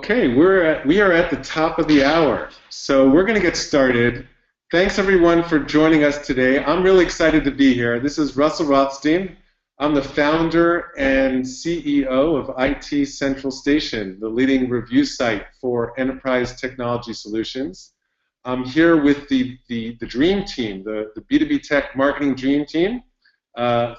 Okay, we are at the top of the hour, so we're going to get started. Thanks everyone for joining us today. I'm really excited to be here. This is Russell Rothstein. I'm the founder and CEO of IT Central Station, the leading review site for enterprise technology solutions. I'm here with the dream team, the B2B tech marketing dream team.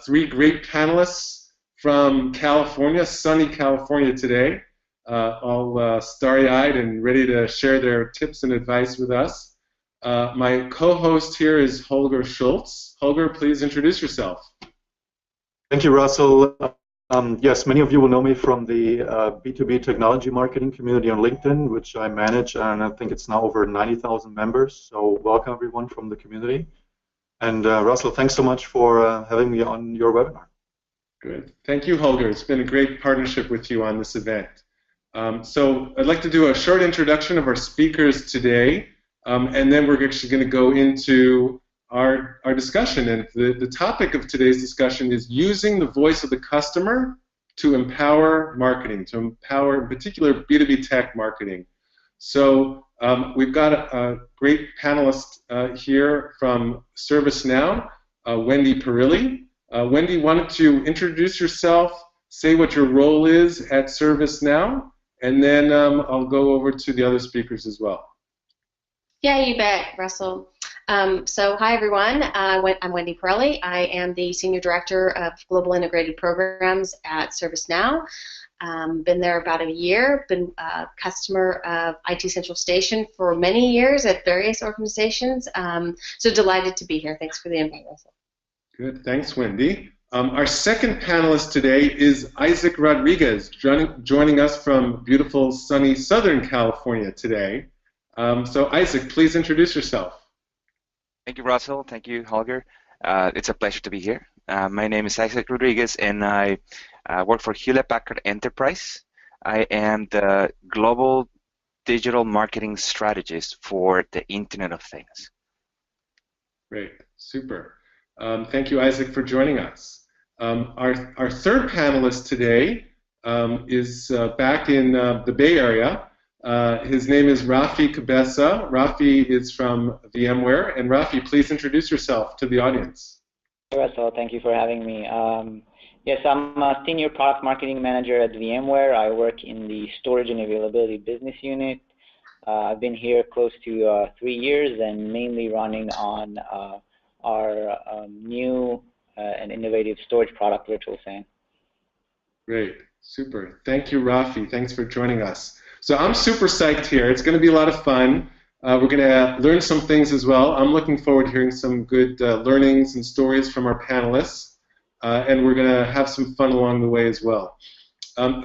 Three great panelists from California, sunny California today. All starry-eyed and ready to share their tips and advice with us. My co-host here is Holger Schultz. Holger, please introduce yourself. Thank you, Russell. Yes, many of you will know me from the B2B technology marketing community on LinkedIn, which I manage, and I think it's now over 90,000 members. So welcome everyone from the community. And Russell, thanks so much for having me on your webinar. Good. Thank you, Holger. It's been a great partnership with you on this event. So I'd like to do a short introduction of our speakers today, and then we're actually going to go into our discussion. And the topic of today's discussion is using the voice of the customer to empower marketing, to empower, in particular, B2B tech marketing. So we've got a great panelist here from ServiceNow, Wendy Perilli. Wendy, why don't you introduce yourself, say what your role is at ServiceNow, and then I'll go over to the other speakers as well. Yeah, you bet, Russell. So hi, everyone. I'm Wendy Perilli. I am the Senior Director of Global Integrated Programs at ServiceNow. Been there about a year, been a customer of IT Central Station for many years at various organizations. So delighted to be here. Thanks for the invite, Russell. Good. Thanks, Wendy. Our second panelist today is Isaac Rodriguez, joining us from beautiful, sunny Southern California today. So Isaac, please introduce yourself. Thank you, Russell. Thank you, Holger. It's a pleasure to be here. My name is Isaac Rodriguez, and I work for Hewlett Packard Enterprise. I am the global digital marketing strategist for the Internet of Things. Great. Super. Thank you, Isaac, for joining us. Our third panelist today is back in the Bay Area. His name is Rafi Cabeza. Rafi is from VMware. And Rafi, please introduce yourself to the audience. Hey, Russell, thank you for having me. Yes, I'm a Senior Product Marketing Manager at VMware. I work in the Storage and Availability Business Unit. I've been here close to 3 years and mainly running on our new and innovative storage product, Virtual SAN. Great. Super. Thank you, Rafi. Thanks for joining us. So I'm super psyched here. It's going to be a lot of fun. We're going to learn some things as well. I'm looking forward to hearing some good learnings and stories from our panelists. And we're going to have some fun along the way as well.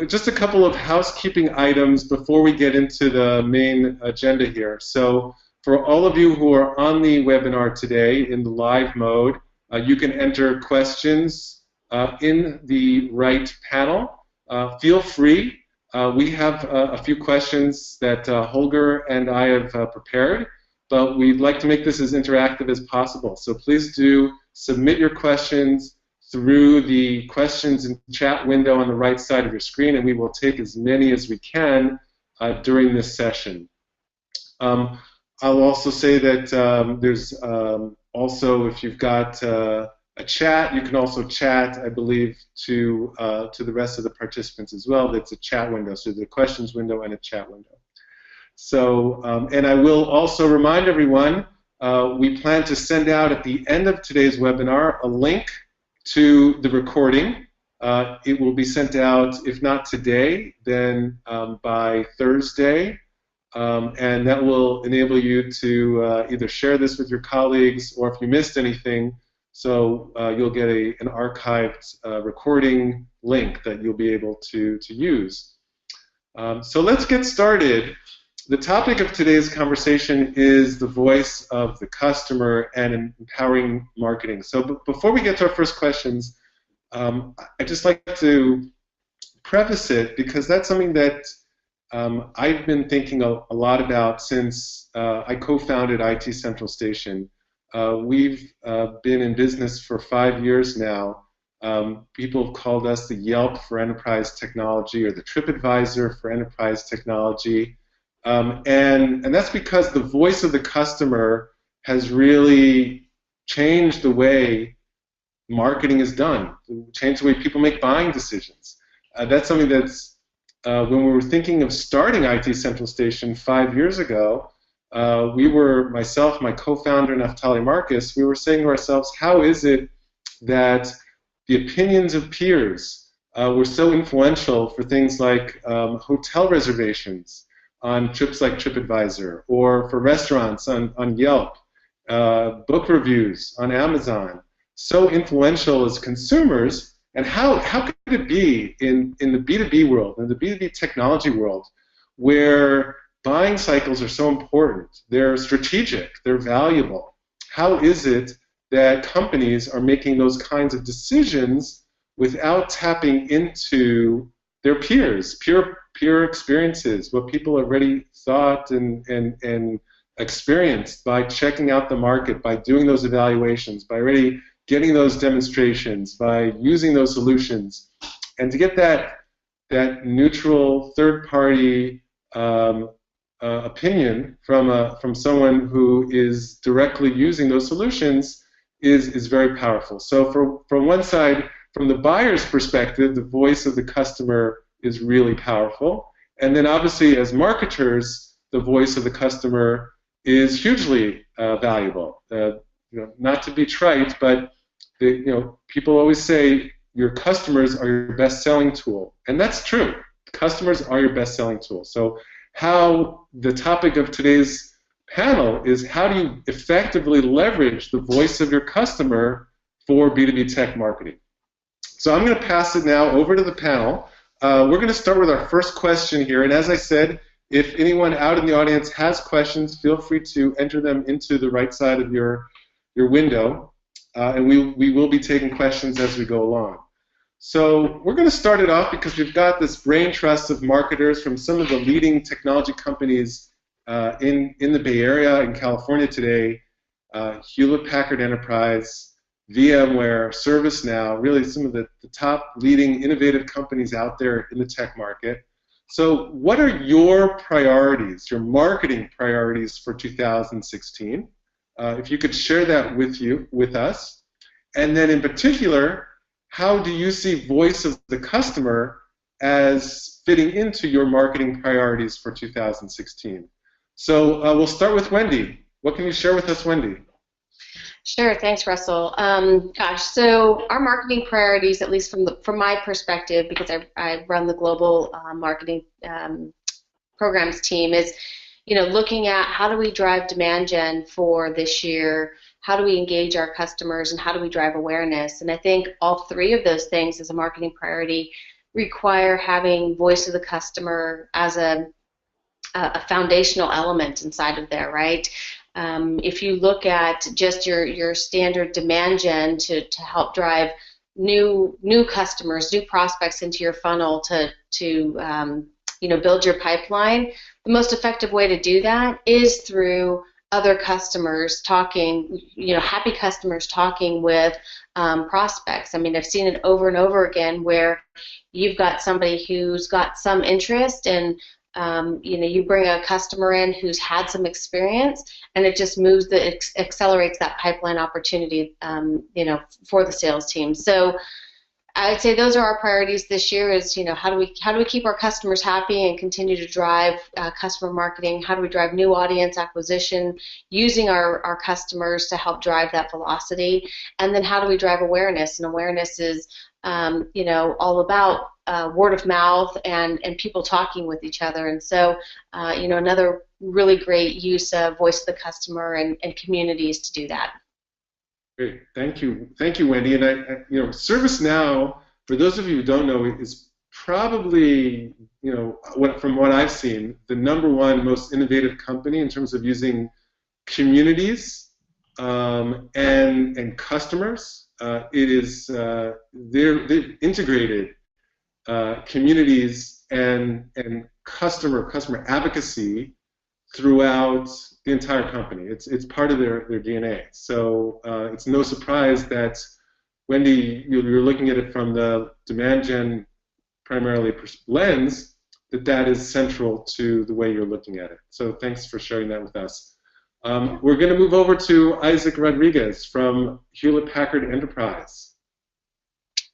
Just a couple of housekeeping items before we get into the main agenda here. So for all of you who are on the webinar today in the live mode, you can enter questions in the right panel. Feel free. We have a few questions that Holger and I have prepared, but we'd like to make this as interactive as possible. So please do submit your questions through the questions and chat window on the right side of your screen, and we will take as many as we can during this session. I'll also say that there's also, if you've got a chat, you can also chat, I believe, to the rest of the participants as well. That's a chat window, so there's a questions window and a chat window. So, and I will also remind everyone, we plan to send out at the end of today's webinar a link to the recording. It will be sent out, if not today, then by Thursday. And that will enable you to either share this with your colleagues, or if you missed anything, so you'll get an archived recording link that you'll be able to use. So let's get started. The topic of today's conversation is the voice of the customer and empowering marketing. So before we get to our first questions, I'd just like to preface it because that's something that I've been thinking a lot about since I co-founded IT Central Station. We've been in business for 5 years now, People have called us the Yelp for enterprise technology or the TripAdvisor for enterprise technology. And that's because the voice of the customer has really changed the way marketing is done, changed the way people make buying decisions. That's something that's, when we were thinking of starting IT Central Station 5 years ago, myself, my co-founder, Naftali Marcus, we were saying to ourselves, how is it that the opinions of peers were so influential for things like hotel reservations on trips like TripAdvisor, or for restaurants on Yelp, book reviews on Amazon, so influential as consumers, and how could it be in the B2B world, in the B2B technology world, where buying cycles are so important, they're strategic, they're valuable? How is it that companies are making those kinds of decisions without tapping into their peers, peer experiences, what people already thought and experienced by checking out the market, by doing those evaluations, by already getting those demonstrations, by using those solutions, and to get that neutral third-party opinion from someone who is directly using those solutions is very powerful. So from one side, from the buyer's perspective, the voice of the customer is really powerful. And then obviously as marketers, the voice of the customer is hugely valuable. Not to be trite, but people always say your customers are your best-selling tool. And that's true. Customers are your best-selling tool. So how the topic of today's panel is, how do you effectively leverage the voice of your customer for B2B tech marketing? So I'm going to pass it now over to the panel. We're going to start with our first question here, and as I said, if anyone out in the audience has questions, feel free to enter them into the right side of your window, and we will be taking questions as we go along. So we're going to start it off because we've got this brain trust of marketers from some of the leading technology companies in the Bay Area, in California today, Hewlett Packard Enterprise, VMware, ServiceNow, really some of the top leading innovative companies out there in the tech market. So what are your priorities, your marketing priorities for 2016? If you could share that with us. And then in particular, how do you see voice of the customer as fitting into your marketing priorities for 2016? So we'll start with Wendy. What can you share with us, Wendy? Sure, thanks, Russell. So our marketing priorities, at least from my perspective, because I run the global marketing programs team, is looking at how do we drive demand gen for this year, how do we engage our customers, and how do we drive awareness. And I think all three of those things as a marketing priority require having voice of the customer as a foundational element inside of there, right? If you look at just your standard demand gen to help drive new customers, new prospects into your funnel to build your pipeline, the most effective way to do that is through other customers talking, happy customers talking with prospects. I mean, I've seen it over and over again where you've got somebody who's got some interest and you bring a customer in who's had some experience, and it just accelerates that pipeline opportunity, for the sales team. So I'd say those are our priorities this year. Is how do we keep our customers happy and continue to drive customer marketing? How do we drive new audience acquisition using our customers to help drive that velocity? And then how do we drive awareness? And awareness is all about word of mouth and people talking with each other. And so, another really great use of voice of the customer and communities to do that. Great, thank you, Wendy. And ServiceNow, for those of you who don't know, is probably, from what I've seen, the #1 most innovative company in terms of using communities and customers. It is they've integrated communities and customer advocacy throughout the entire company. It's part of their DNA. So it's no surprise that Wendy, you're looking at it from the demand gen primarily lens, that is central to the way you're looking at it. So thanks for sharing that with us. We're going to move over to Isaac Rodriguez from Hewlett Packard Enterprise.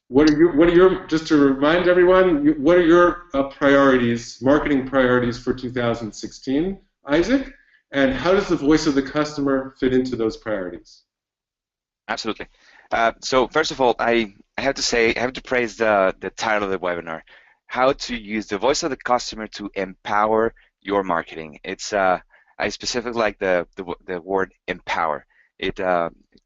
What are your, just to remind everyone, what are your priorities, marketing priorities for 2016, Isaac? And how does the voice of the customer fit into those priorities? Absolutely. So first of all, I have to say, I have to praise the title of the webinar, how to use the voice of the customer to empower your marketing. It's I specifically like the word empower. It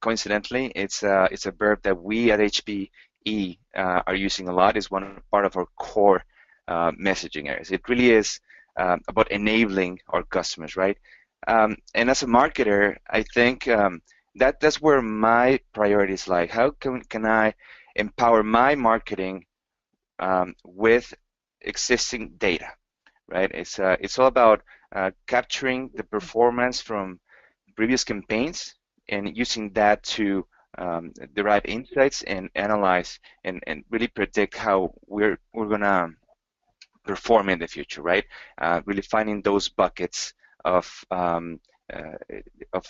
coincidentally, it's a verb that we at HPE are using a lot. It's part of our core messaging areas. It really is about enabling our customers, right? And as a marketer, I think that's where my priorities lie. How can I empower my marketing with existing data, right? It's all about capturing the performance from previous campaigns and using that to derive insights and analyze and really predict how we're gonna perform in the future, right? Really finding those buckets of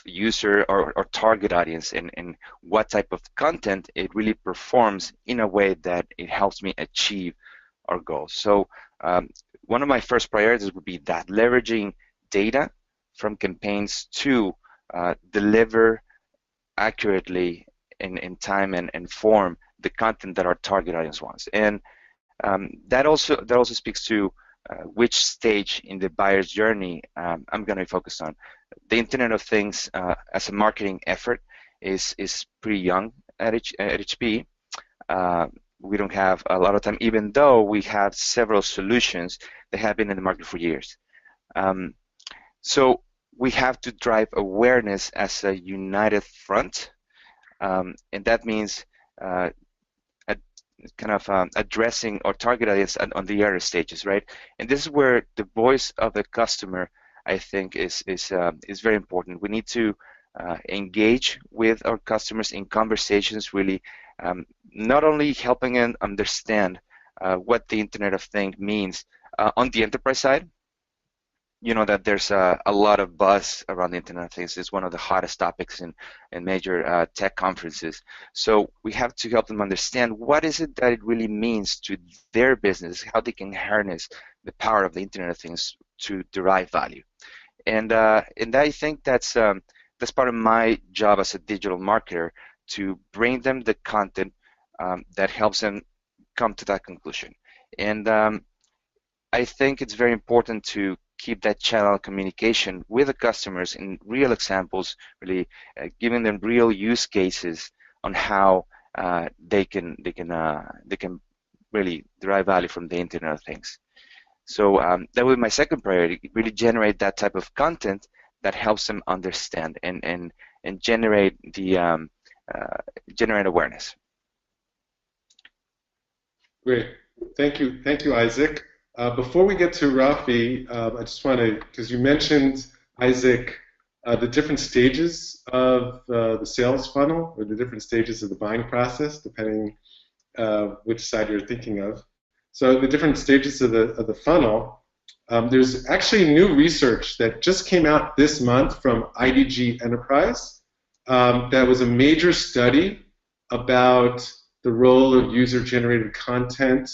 user or target audience and what type of content it really performs in a way that it helps me achieve our goals. So one of my first priorities would be that, leveraging data from campaigns to deliver accurately in time and form the content that our target audience wants. And that also speaks to which stage in the buyer's journey I'm going to focus on. The Internet of Things as a marketing effort is pretty young at HPE. We don't have a lot of time, even though we have several solutions that have been in the market for years. So we have to drive awareness as a united front, and that means addressing our target audience on the earlier stages, right? And this is where the voice of the customer, I think, is very important. We need to engage with our customers in conversations, really not only helping them understand what the Internet of Things means on the enterprise side. You know that there's a lot of buzz around the Internet of Things. It's one of the hottest topics in major tech conferences. So we have to help them understand what is it that it really means to their business, how they can harness the power of the Internet of Things to derive value. And I think that's part of my job as a digital marketer, to bring them the content that helps them come to that conclusion. And I think it's very important to keep that channel of communication with the customers in real examples, really giving them real use cases on how they can really derive value from the Internet of Things. So that would be my second priority: really generate that type of content that helps them understand and generate the generate awareness. Great, thank you, Isaac. Before we get to Rafi, I just want to, because you mentioned, Isaac, the different stages of the sales funnel, or the different stages of the buying process, depending which side you're thinking of. So the different stages of the funnel, there's actually new research that just came out this month from IDG Enterprise. That was a major study about the role of user-generated content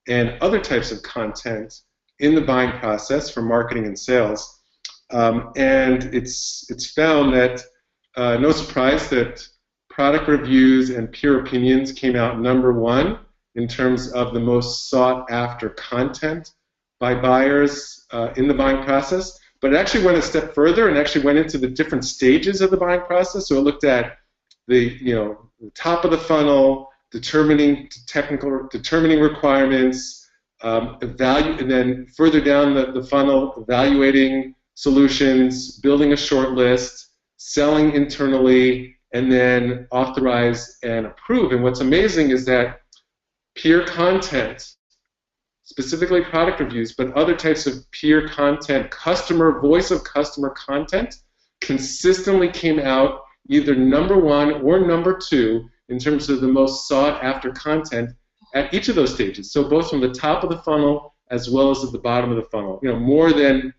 and other types of content in the buying process for marketing and sales. And it's found that, no surprise, that product reviews and peer opinions came out #1 in terms of the most sought-after content by buyers in the buying process. But it actually went a step further and actually went into the different stages of the buying process. So it looked at the top of the funnel, determining requirements, and then further down the funnel, evaluating solutions, building a short list, selling internally, and then authorize and approve. And what's amazing is that peer content, specifically product reviews, but other types of peer content, voice of customer content, consistently came out either #1 or #2 in terms of the most sought after content at each of those stages. So both from the top of the funnel as well as at the bottom of the funnel. You know, more than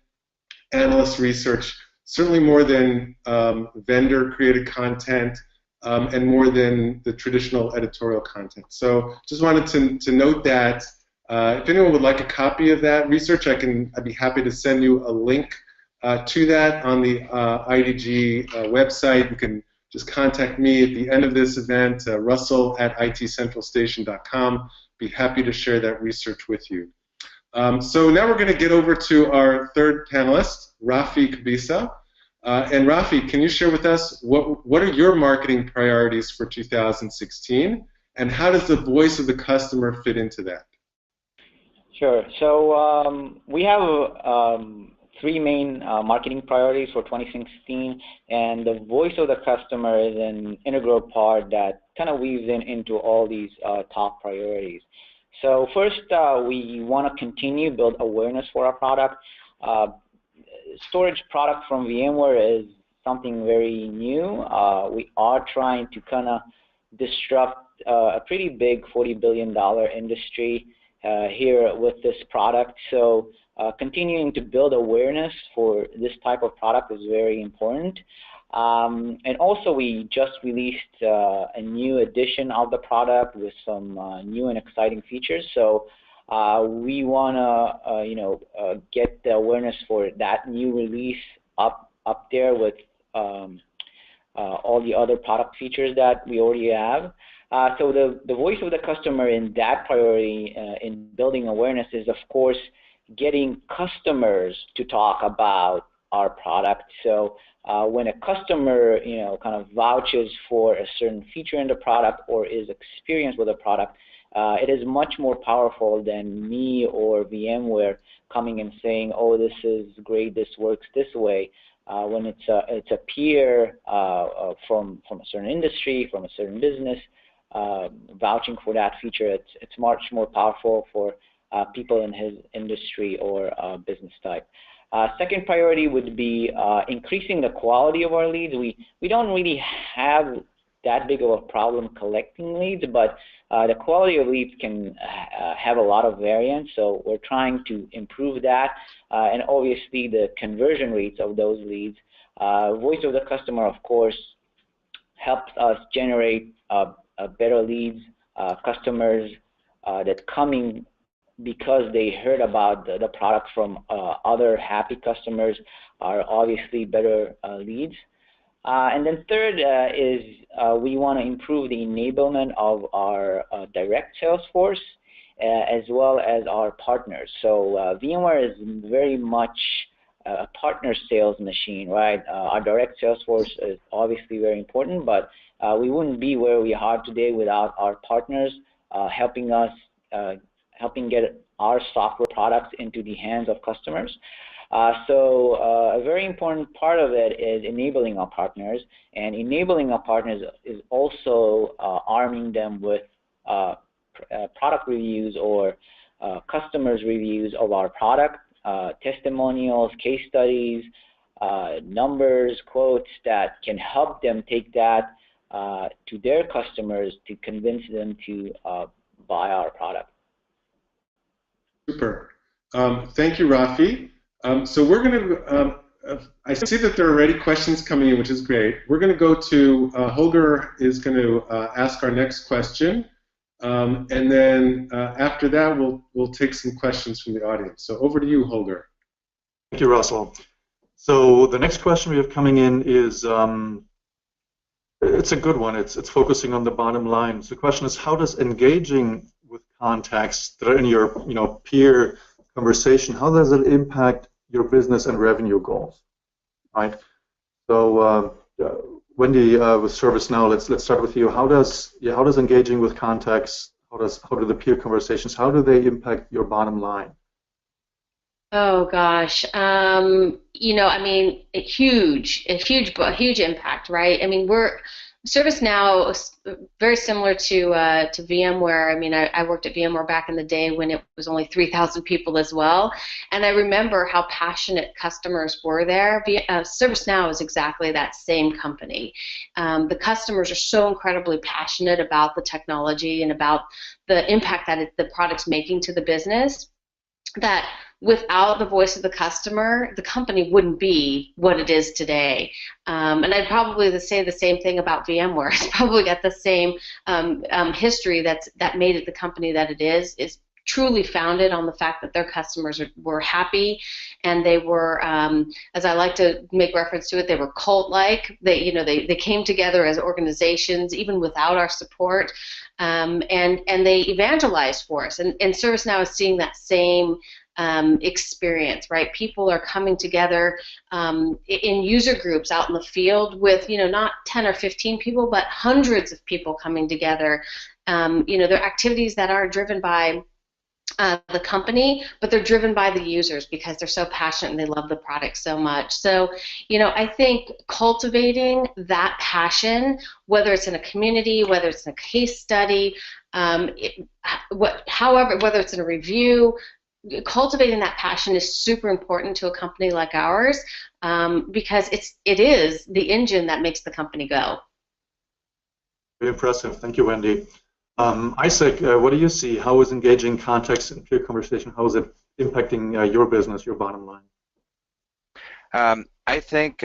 analyst research, certainly more than vendor-created content, and more than the traditional editorial content. So just wanted to note that. If anyone would like a copy of that research, I'd be happy to send you a link to that on the IDG website. You can just contact me at the end of this event, russell@itcentralstation.com. Be happy to share that research with you. So now we're going to get over to our third panelist, Rafi Cabeza. And Rafi, can you share with us what are your marketing priorities for 2016, and how does the voice of the customer fit into that? Sure. So we have three main marketing priorities for 2016, and the voice of the customer is an integral part that kind of weaves into all these top priorities. So first, we want to continue build awareness for our product. Storage product from VMware is something very new. We are trying to kind of disrupt a pretty big $40 billion industry here with this product. So continuing to build awareness for this type of product is very important. And also, we just released a new edition of the product with some new and exciting features. So we want to, get the awareness for that new release up there with all the other product features that we already have. So the voice of the customer in that priority in building awareness is, of course, getting customers to talk about our product. So when a customer, kind of vouches for a certain feature in the product or is experienced with a product, it is much more powerful than me or VMware coming and saying, "Oh, this is great. This works this way." When it's a peer from a certain industry, from a certain business, vouching for that feature, it's much more powerful for people in his industry or business type. Second priority would be increasing the quality of our leads. We don't really have that big of a problem collecting leads, but the quality of leads can have a lot of variance, so we're trying to improve that, and obviously the conversion rates of those leads. Voice of the customer, of course, helps us generate better leads, customers that coming because they heard about the product from other happy customers are obviously better leads. And then third is we want to improve the enablement of our direct sales force as well as our partners. So VMware is very much a partner sales machine, right? Our direct sales force is obviously very important, but we wouldn't be where we are today without our partners helping us, helping get our software products into the hands of customers. So a very important part of it is enabling our partners, and enabling our partners is also arming them with product reviews or customers' reviews of our product, testimonials, case studies, numbers, quotes that can help them take that to their customers to convince them to buy our product. Super. Thank you, Rafi. So we're going to, I see that there are already questions coming in, which is great. We're going to go to, Holger is going to ask our next question, and then after that we'll take some questions from the audience. So over to you, Holger. Thank you, Russell. So the next question we have coming in is, it's a good one. It's focusing on the bottom line. So the question is, how does engaging with contacts that are in your peer conversation, how does it impact your business and revenue goals, right? So Wendy with ServiceNow, let's start with you. How does engaging with contacts, how do the peer conversations, how do they impact your bottom line? Oh gosh, I mean, a huge impact, right? I mean, ServiceNow is very similar to VMware. I mean, I worked at VMware back in the day when it was only 3,000 people as well, and I remember how passionate customers were there. ServiceNow is exactly that same company. The customers are so incredibly passionate about the technology and about the impact that the product's making to the business, that without the voice of the customer, the company wouldn't be what it is today. And I'd probably say the same thing about VMware. It's probably got the same history that made it the company that it is truly founded on the fact that their customers were happy, and they were, as I like to make reference to it, they were cult-like. They came together as organizations even without our support, and they evangelized for us. And ServiceNow is seeing that same experience, right? People are coming together in user groups out in the field with, not 10 or 15 people, but hundreds of people coming together. They're activities that aren't driven by the company, but they're driven by the users because they're so passionate and they love the product so much. So, I think cultivating that passion, whether it's in a community, whether it's in a case study, however, whether it's in a review, cultivating that passion is super important to a company like ours, because it is the engine that makes the company go. Very impressive. Thank you, Wendy. Isaac, what do you see? How is engaging context and peer conversation, how is it impacting your business, your bottom line? I think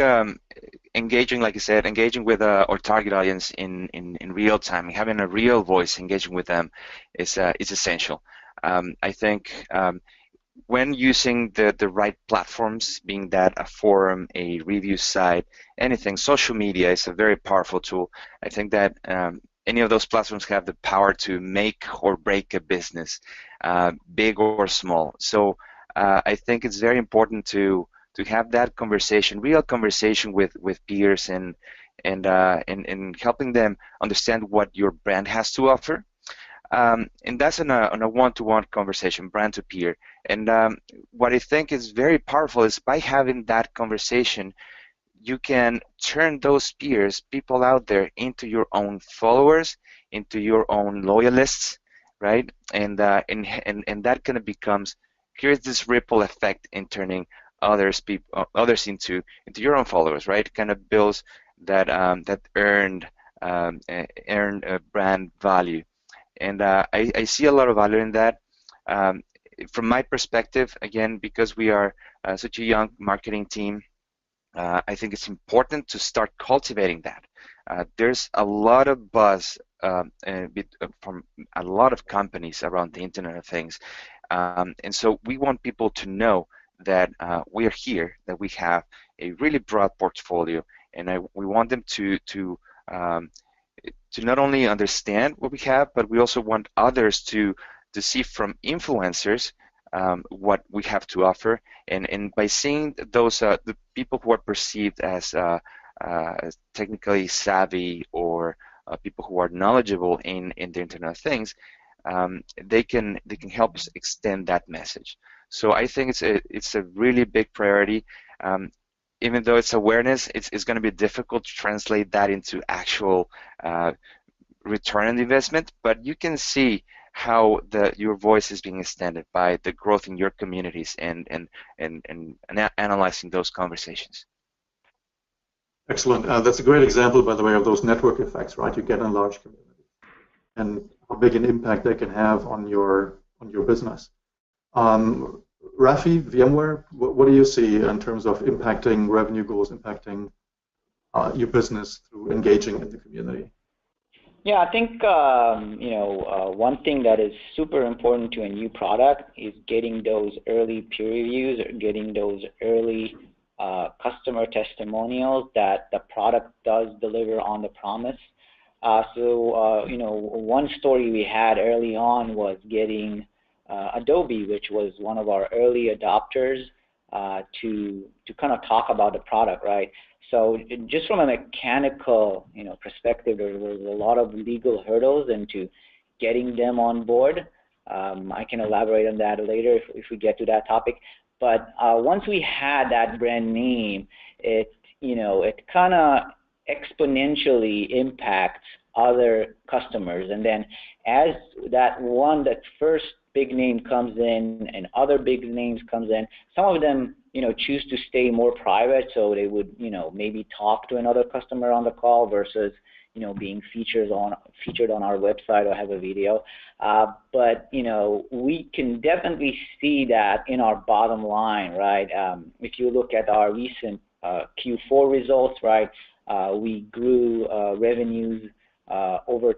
engaging, like you said, engaging with our target audience in real time, having a real voice, engaging with them is essential. I think when using the right platforms, being that a forum, a review site, anything, social media is a very powerful tool. I think that any of those platforms have the power to make or break a business, big or small. So I think it's very important to have that conversation, real conversation with peers, and helping them understand what your brand has to offer. And that's on a one-to-one conversation, brand to peer. And what I think is very powerful is by having that conversation, you can turn those peers, people out there, into your own followers, into your own loyalists, right? And that kind of creates this ripple effect in turning others into your own followers, right? Kind of builds that earned brand value. And I see a lot of value in that. From my perspective, again, because we are such a young marketing team, I think it's important to start cultivating that. There's a lot of buzz from a lot of companies around the Internet of Things, and so we want people to know that we are here, that we have a really broad portfolio, and we want them to not only understand what we have, but we also want others to see from influencers what we have to offer, and by seeing those the people who are perceived as technically savvy or people who are knowledgeable in the Internet of Things, they can help us extend that message. So I think it's a really big priority. Even though it's awareness, it's going to be difficult to translate that into actual return on investment, but you can see how your voice is being extended by the growth in your communities and analyzing those conversations. Excellent. That's a great example, by the way, of those network effects, right? You get in large communities and how big an impact they can have on your business. Rafi, VMware, what do you see in terms of impacting revenue goals, impacting your business through engaging in the community? Yeah, I think one thing that is super important to a new product is getting those early peer reviews, or getting those early customer testimonials that the product does deliver on the promise. One story we had early on was getting Adobe, which was one of our early adopters, to kind of talk about the product, right? So just from a mechanical, perspective, there was a lot of legal hurdles into getting them on board. I can elaborate on that later if we get to that topic. But once we had that brand name, it kind of exponentially impacts other customers. And then as that first big name comes in and other big names comes in, some of them, choose to stay more private, so they would, maybe talk to another customer on the call versus, being featured on our website or have a video. But, we can definitely see that in our bottom line, right? If you look at our recent Q4 results, right, we grew revenues over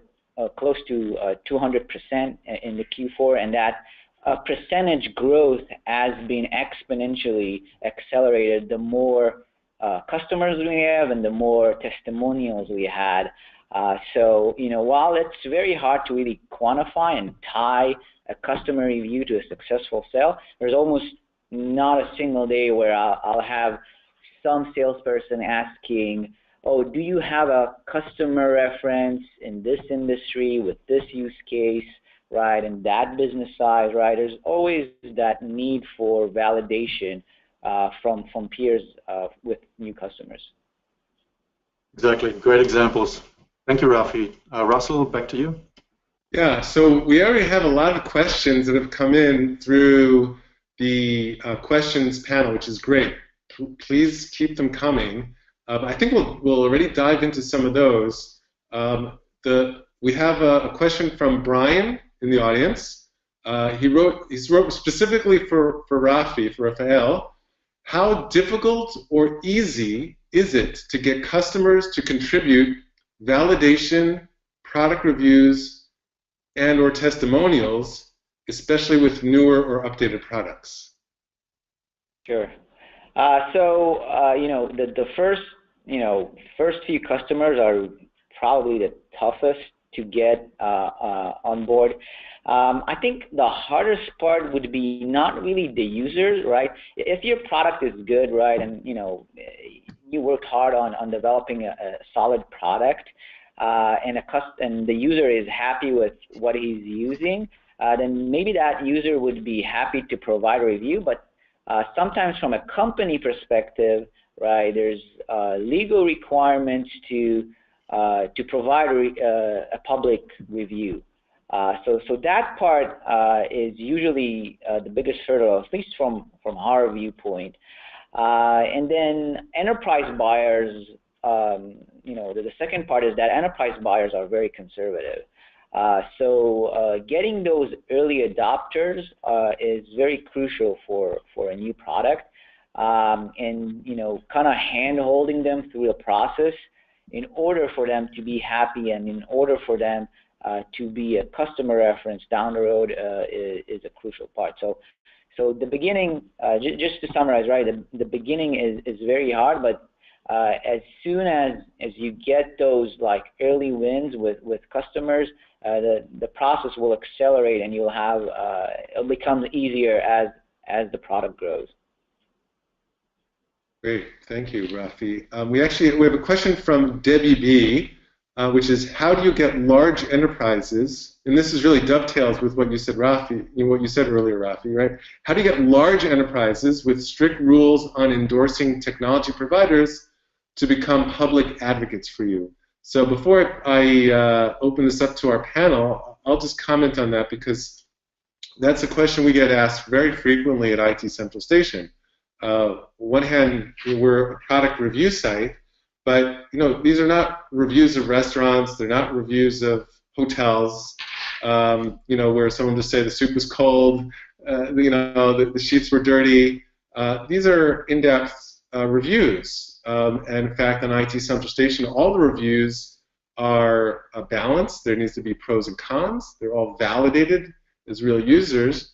close to 200% in the Q4, and that percentage growth has been exponentially accelerated the more customers we have and the more testimonials we had. So, while it's very hard to really quantify and tie a customer review to a successful sale, there's almost not a single day where I'll have some salesperson asking, oh, do you have a customer reference in this industry with this use case, right, and that business size, right? There's always that need for validation from peers with new customers. Exactly. Great examples. Thank you, Rafi. Russell, back to you. Yeah, so we already have a lot of questions that have come in through the questions panel, which is great. Please keep them coming. I think we'll already dive into some of those. We have a question from Brian in the audience. He wrote specifically for Rafi, for Rafael. How difficult or easy is it to get customers to contribute validation, product reviews, and or testimonials, especially with newer or updated products? Sure. The first few customers are probably the toughest to get on board. I think the hardest part would be not really the users, right? If your product is good, right, and you work hard on developing a solid product, and the user is happy with what he's using, then maybe that user would be happy to provide a review. But sometimes from a company perspective, right, there's legal requirements to provide a public review. So that part is usually the biggest hurdle, at least from our viewpoint. And then enterprise buyers, the second part is that enterprise buyers are very conservative. So getting those early adopters is very crucial for a new product, and kind of hand-holding them through the process in order for them to be happy and in order for them to be a customer reference down the road is a crucial part. So the beginning, just to summarize, right, the beginning is very hard, but as soon as you get those like early wins with customers, the process will accelerate and you'll have it'll become easier as the product grows. Great, thank you, Rafi. We have a question from Debbie B, which is, how do you get large enterprises? And this is really dovetails with what you said, Rafi. What you said earlier, Rafi, right? How do you get large enterprises with strict rules on endorsing technology providers to become public advocates for you? So before I open this up to our panel, I'll just comment on that because that's a question we get asked very frequently at IT Central Station. One hand, we're a product review site, but these are not reviews of restaurants. They're not reviews of hotels. Where someone just say the soup was cold, the sheets were dirty. These are in-depth reviews. And in fact, on IT Central Station, all the reviews are balanced. There needs to be pros and cons. They're all validated as real users.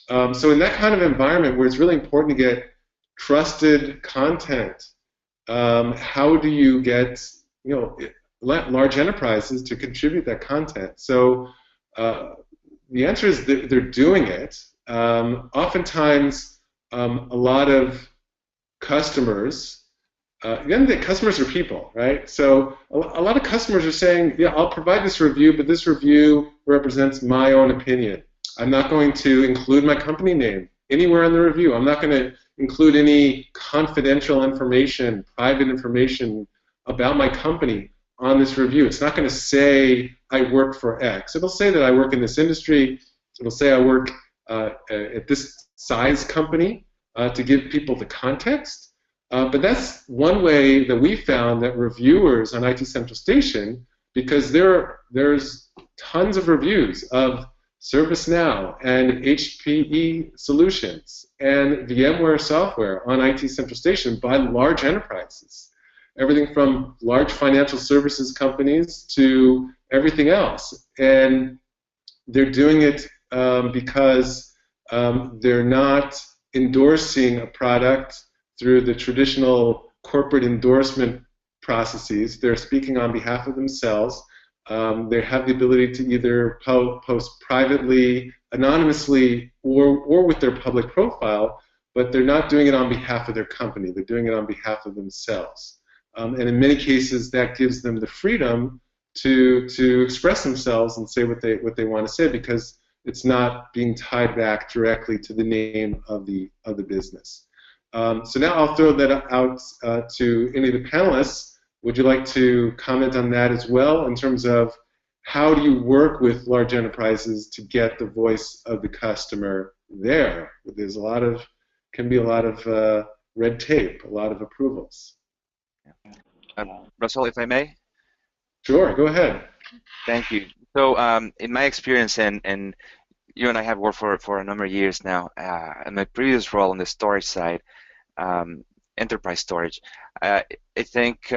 So in that kind of environment where it's really important to get trusted content, how do you get large enterprises to contribute that content? So the answer is that they're doing it. Oftentimes, a lot of customers, again, the customers are people, right? So a lot of customers are saying, yeah, I'll provide this review, but this review represents my own opinion. I'm not going to include my company name anywhere in the review. I'm not going to include any confidential information, private information about my company on this review. It's not going to say I work for X. It'll say that I work in this industry. It'll say I work at this size company to give people the context. But that's one way that we found that reviewers on IT Central Station, because there's tons of reviews of ServiceNow and HPE solutions and VMware software on IT Central Station by large enterprises. Everything from large financial services companies to everything else. And they're doing it because they're not endorsing a product through the traditional corporate endorsement processes. They're speaking on behalf of themselves. They have the ability to either post privately, anonymously, or with their public profile, but they're not doing it on behalf of their company. They're doing it on behalf of themselves. And in many cases, that gives them the freedom to express themselves and say what they want to say, because it's not being tied back directly to the name of the business. So now I'll throw that out to any of the panelists. Would you like to comment on that as well, in terms of how do you work with large enterprises to get the voice of the customer there? There's can be a lot of red tape, a lot of approvals. Russell, if I may? Sure, go ahead. Thank you. So in my experience, and you and I have worked for a number of years now, in my previous role on the storage side, enterprise storage, I think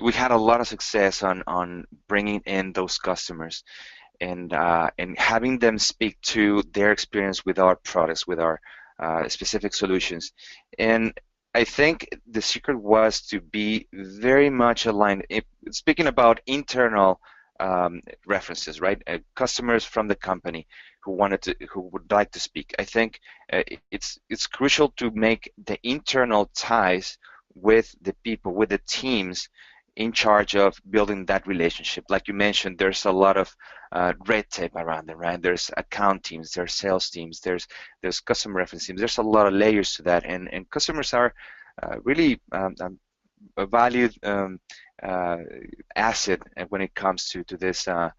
we had a lot of success on bringing in those customers and having them speak to their experience with our products, with our specific solutions. And I think the secret was to be very much aligned. Speaking about internal references, right? Customers from the company who would like to speak. I think it's crucial to make the internal ties with the people, with the teams in charge of building that relationship. Like you mentioned, there's a lot of red tape around them, right? There's account teams, there's sales teams, there's customer reference teams. There's a lot of layers to that, and customers are really a valued asset when it comes to this to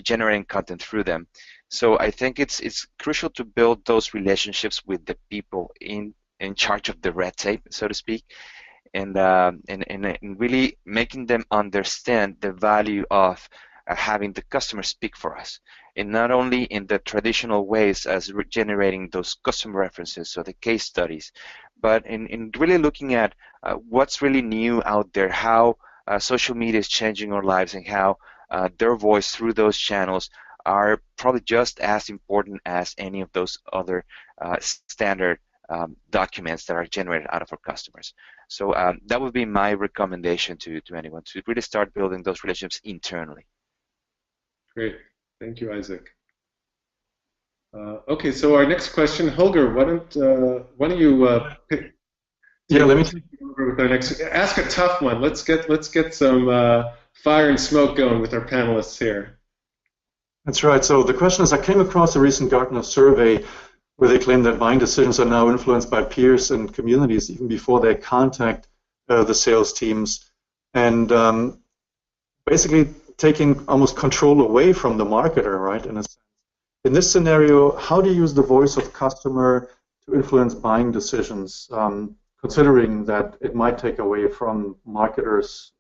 generating content through them. So I think it's crucial to build those relationships with the people in charge of the red tape, so to speak, and really making them understand the value of having the customer speak for us, and not only in the traditional ways as we're generating those customer references, so the case studies, but in really looking at what's really new out there, how social media is changing our lives, and how their voice through those channels are probably just as important as any of those other standard documents that are generated out of our customers. So that would be my recommendation to anyone, to really start building those relationships internally. Great. Thank you, Isaac. Okay, so our next question, Holger, why don't you pick? Yeah, let me take over with our next. Ask a tough one. Let's get some fire and smoke going with our panelists here. That's right. So the question is, I came across a recent Gartner survey where they claim that buying decisions are now influenced by peers and communities even before they contact the sales teams, and basically taking almost control away from the marketer, right? In this scenario, how do you use the voice of customer to influence buying decisions, considering that it might take away from marketers'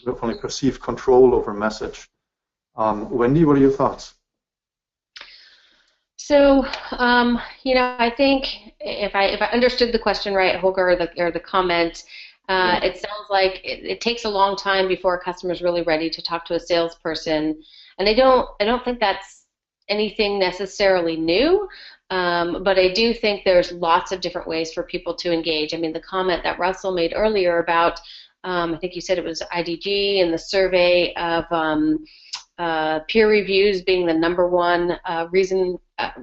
definitely perceived control over message? Wendy, what are your thoughts? So, I think if I understood the question right, Holger, or the comment, it sounds like it takes a long time before a customer is really ready to talk to a salesperson, and I don't think that's anything necessarily new, but I do think there's lots of different ways for people to engage. I mean, the comment that Russell made earlier about, I think you said it was IDG and the survey of peer reviews being the #1 reason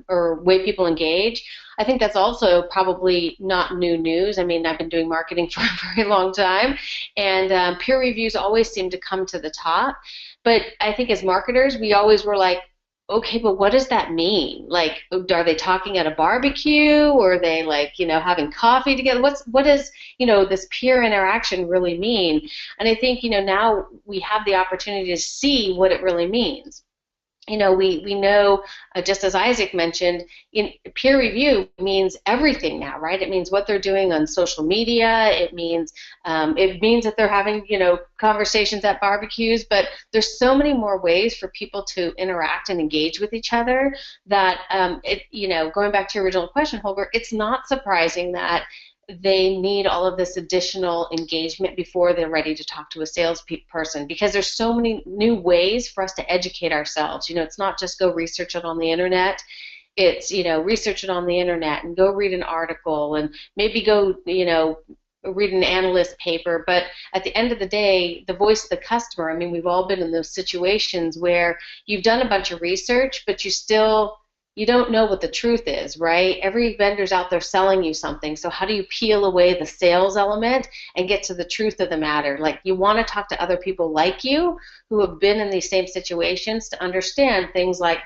or way people engage. I think that's also probably not new news. I mean, I've been doing marketing for a very long time, and peer reviews always seem to come to the top. But I think as marketers, we always were like, okay, but what does that mean? Like, are they talking at a barbecue, or are they, like, having coffee together? What does, this peer interaction really mean? And I think, now we have the opportunity to see what it really means. We know, just as Isaac mentioned, peer review means everything now, right? It means what they're doing on social media. It means that they're having, conversations at barbecues. But there's so many more ways for people to interact and engage with each other that, going back to your original question, Holger, it's not surprising that they need all of this additional engagement before they're ready to talk to a salesperson, because there's so many new ways for us to educate ourselves. It's not just go research it on the internet. It's, research it on the internet and go read an article and maybe go, read an analyst paper. But at the end of the day, the voice of the customer, I mean, we've all been in those situations where you've done a bunch of research, but you don't know what the truth is, right? Every vendor's out there selling you something. So how do you peel away the sales element and get to the truth of the matter? Like, you want to talk to other people like you who have been in these same situations to understand things like,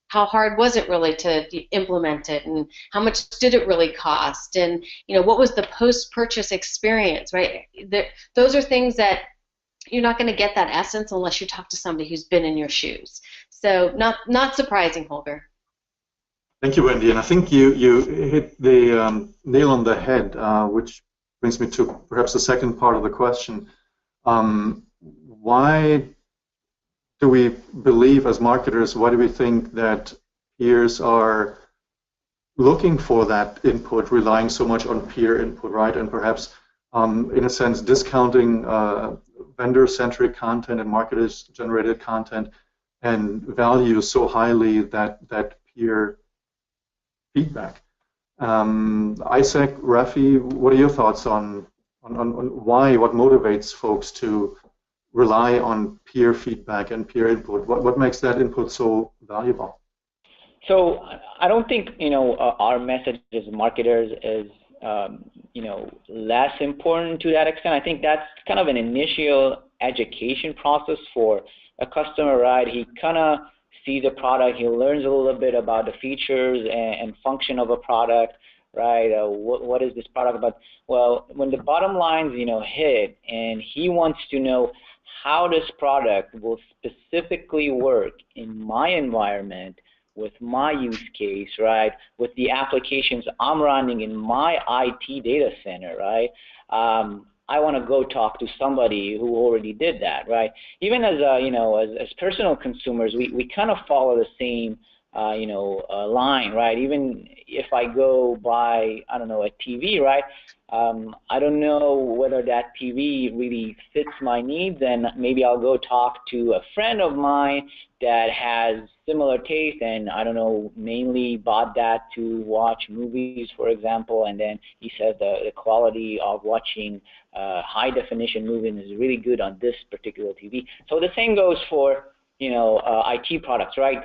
how hard was it really to implement it, and how much did it really cost, and what was the post-purchase experience, right? Those are things that you're not going to get that essence unless you talk to somebody who's been in your shoes. So not surprising, Holger. Thank you, Wendy. And I think you hit the nail on the head, which brings me to perhaps the second part of the question. Why do we believe as marketers, why do we think that peers are looking for that input, relying so much on peer input, right? And perhaps, in a sense, discounting vendor-centric content and marketer-generated content and value so highly that peer feedback. Isaac, Rafi, what are your thoughts on why, what motivates folks to rely on peer feedback and peer input? What makes that input so valuable? So I don't think our message as marketers is less important to that extent. I think that's kind of an initial education process for a customer, right? He kind of sees a product, he learns a little bit about the features and function of a product, right? What is this product about? Well, when the bottom lines, hit, and he wants to know how this product will specifically work in my environment, with my use case, right? With the applications I'm running in my IT data center, right? I want to go talk to somebody who already did that, right? Even as as personal consumers, we kind of follow the same line, right? Even if I go buy, I don't know, a TV, right? I don't know whether that TV really fits my needs, and maybe I'll go talk to a friend of mine that has similar taste, and I don't know, mainly bought that to watch movies, for example, and then he says the quality of watching high definition movies is really good on this particular TV. So the same goes for IT products, right?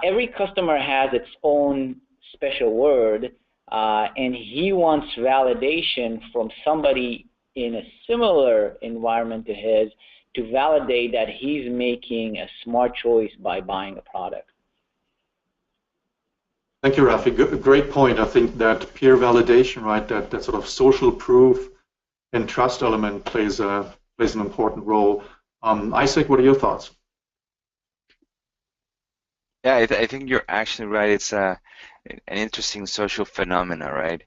Every customer has its own special word, and he wants validation from somebody in a similar environment to his to validate that he's making a smart choice by buying a product. Thank you, Rafi. Great point. I think that peer validation, right, that sort of social proof and trust element plays an important role. Isaac, what are your thoughts? Yeah, I think you're actually right. It's an interesting social phenomena, right?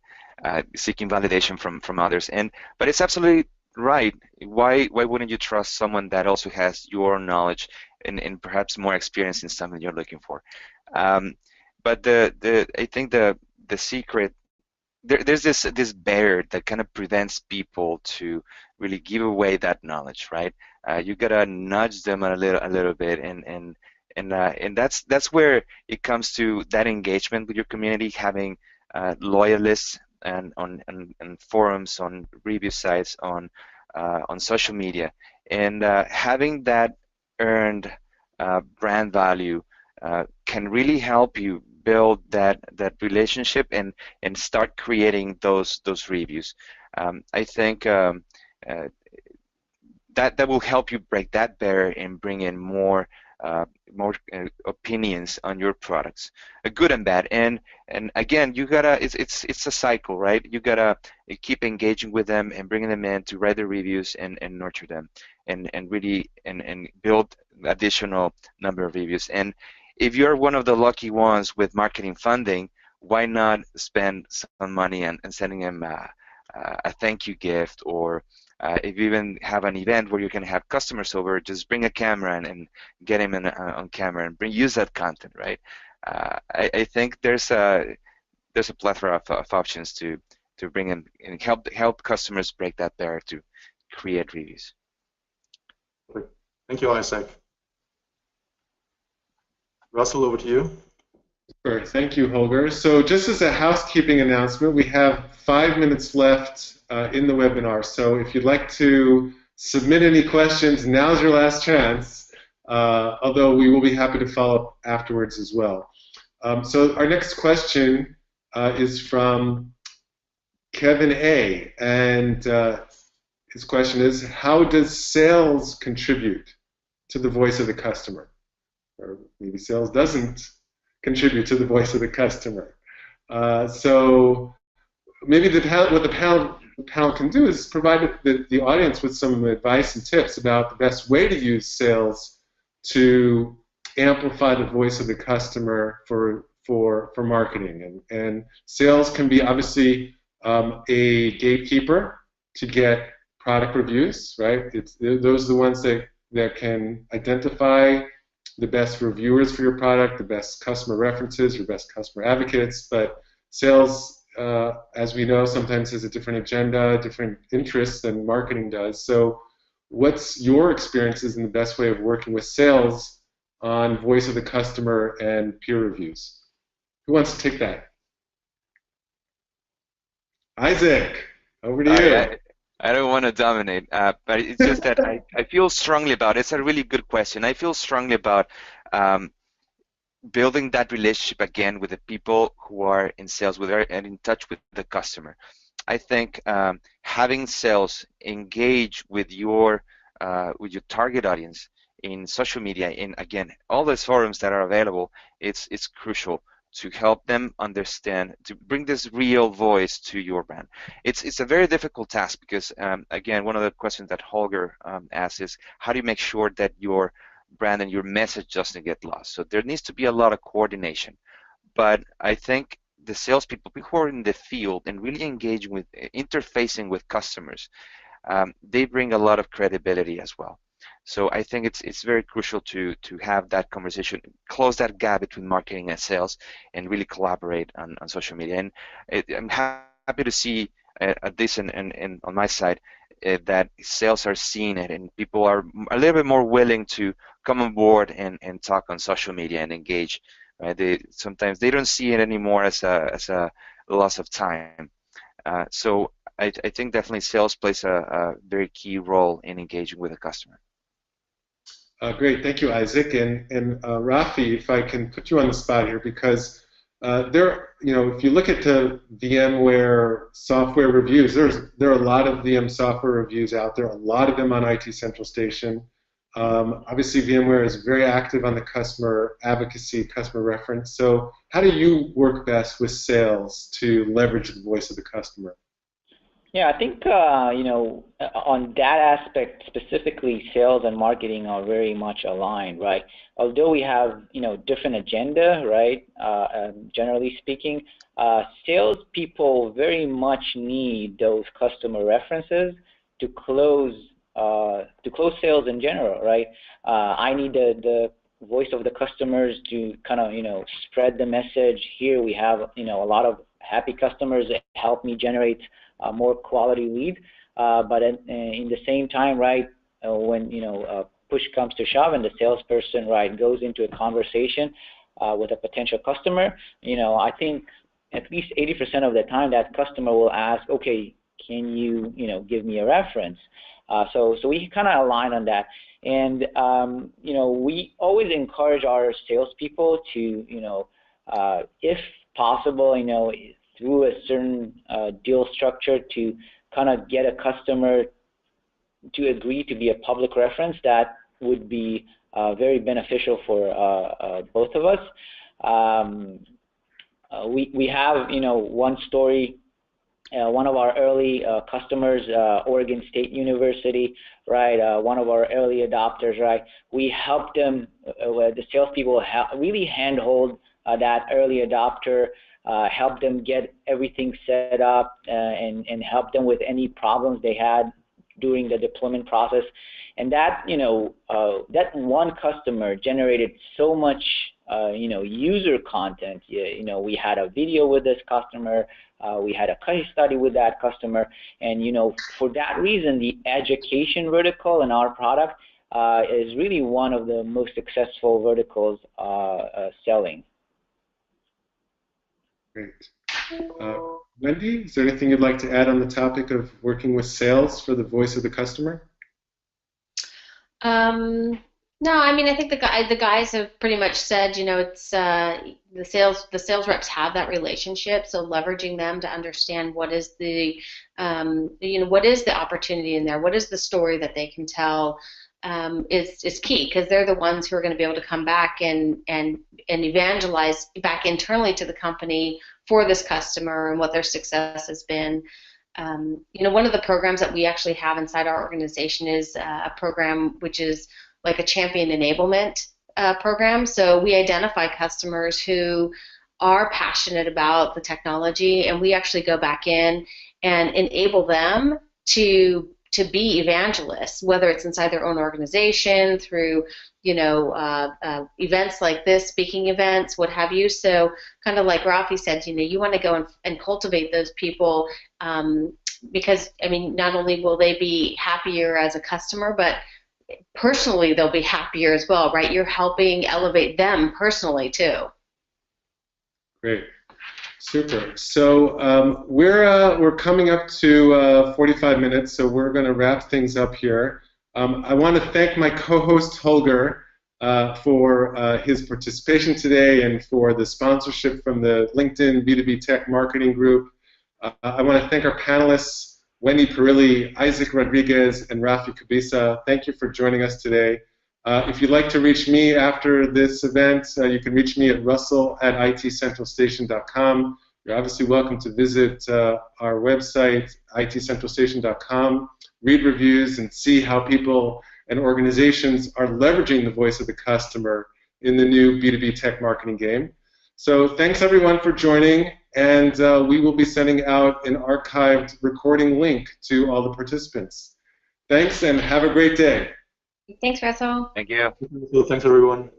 Seeking validation from others, but it's absolutely right. Why wouldn't you trust someone that also has your knowledge and perhaps more experience in something you're looking for? But I think the secret, there's this barrier that kind of prevents people to really give away that knowledge, right? You gotta nudge them a little bit, and that's where it comes to that engagement with your community, having loyalists and on forums, on review sites, on social media, and having that earned brand value can really help you build that relationship and start creating those reviews. I think that will help you break that barrier and bring in more more opinions on your products, good and bad. And again, you gotta it's a cycle, right? You gotta keep engaging with them and bringing them in to write the reviews and nurture them and really and build additional number of reviews. And if you're one of the lucky ones with marketing funding, why not spend some money and sending them a thank you gift, or if you even have an event where you can have customers over, just bring a camera and get them on camera and use that content, right? I think there's a plethora of options to bring in and help customers break that barrier to create reviews. Thank you, Isaac. Russell, over to you. Sure. Thank you, Holger. So just as a housekeeping announcement, we have 5 minutes left in the webinar. So if you'd like to submit any questions, now's your last chance, although we will be happy to follow up afterwards as well. So our next question is from Kevin A. And his question is, how does sales contribute to the voice of the customer? Or maybe sales doesn't contribute to the voice of the customer. So maybe what the panel can do is provide the audience with some advice and tips about the best way to use sales to amplify the voice of the customer for marketing. And sales can be obviously a gatekeeper to get product reviews, right? Those are the ones that can identify the best reviewers for your product, the best customer references, your best customer advocates. But sales, as we know, sometimes has a different agenda, different interests than marketing does. So what's your experiences in the best way of working with sales on voice of the customer and peer reviews? Who wants to take that? Isaac, over to you. I don't want to dominate, but it's just that I feel strongly about it. It's a really good question. I feel strongly about building that relationship again with the people who are in sales and in touch with the customer. I think having sales engage with your target audience in social media, in again all those forums that are available, it's crucial to help them understand, to bring this real voice to your brand. It's a very difficult task because, again, one of the questions that Holger asked is, how do you make sure that your brand and your message doesn't get lost? So there needs to be a lot of coordination. But I think the salespeople, people who are in the field and really engaging with, interfacing with customers, they bring a lot of credibility as well. So I think it's very crucial to have that conversation, close that gap between marketing and sales, and really collaborate on social media. And I'm happy to see this and on my side that sales are seeing it, and people are a little bit more willing to come on board and talk on social media and engage. Right? Sometimes they don't see it anymore as a loss of time. So I think definitely sales plays a very key role in engaging with a customer. Great, thank you, Isaac. And Rafi, if I can put you on the spot here, because if you look at the VMware software reviews, there are a lot of VM software reviews out there, a lot of them on IT Central Station. Obviously, VMware is very active on the customer advocacy, customer reference. So how do you work best with sales to leverage the voice of the customer? Yeah, I think on that aspect specifically, sales and marketing are very much aligned, right? Although we have different agenda, right? Generally speaking, sales people very much need those customer references to close sales in general, right? I need the voice of the customers to kind of spread the message. Here we have a lot of happy customers that help me generate more quality lead, but in the same time, right, when push comes to shove and the salesperson, right, goes into a conversation with a potential customer, I think at least 80% of the time that customer will ask, okay, can you give me a reference? So we kind of align on that, and we always encourage our salespeople to if possible, through a certain deal structure to kind of get a customer to agree to be a public reference that would be very beneficial for both of us. We have, one story. One of our early customers, Oregon State University, right? One of our early adopters, right? We helped them. The salespeople really handhold that early adopter, help them get everything set up, and help them with any problems they had during the deployment process. And that, that one customer generated so much, user content. We had a video with this customer. We had a case study with that customer, and for that reason, the education vertical in our product is really one of the most successful verticals selling. Great. Wendy, is there anything you'd like to add on the topic of working with sales for the voice of the customer? No, I mean, I think the guys have pretty much said, it's the sales reps have that relationship, so leveraging them to understand what is the what is the opportunity in there, what is the story that they can tell, is key, because they're the ones who are going to be able to come back and evangelize back internally to the company for this customer and what their success has been. One of the programs that we actually have inside our organization is a program which is like a champion enablement program. So we identify customers who are passionate about the technology, and we actually go back in and enable them to be evangelists, whether it's inside their own organization, through events like this, speaking events, what have you. So kind of like Rafi said, you want to go and cultivate those people, because I mean, not only will they be happier as a customer, but personally they'll be happier as well, right? You're helping elevate them personally too. Great, super. So we're coming up to 45 minutes, so we're going to wrap things up here. I want to thank my co-host Holger for his participation today and for the sponsorship from the LinkedIn B2B Tech Marketing Group. I want to thank our panelists, Wendy Perilli, Isaac Rodriguez, and Rafi Cabeza. Thank you for joining us today. If you'd like to reach me after this event, you can reach me at russell@itcentralstation.com. You're obviously welcome to visit our website, itcentralstation.com, read reviews, and see how people and organizations are leveraging the voice of the customer in the new B2B tech marketing game. So thanks everyone for joining, and we will be sending out an archived recording link to all the participants. Thanks, and have a great day. Thanks, Russell. Thank you. Thanks, everyone.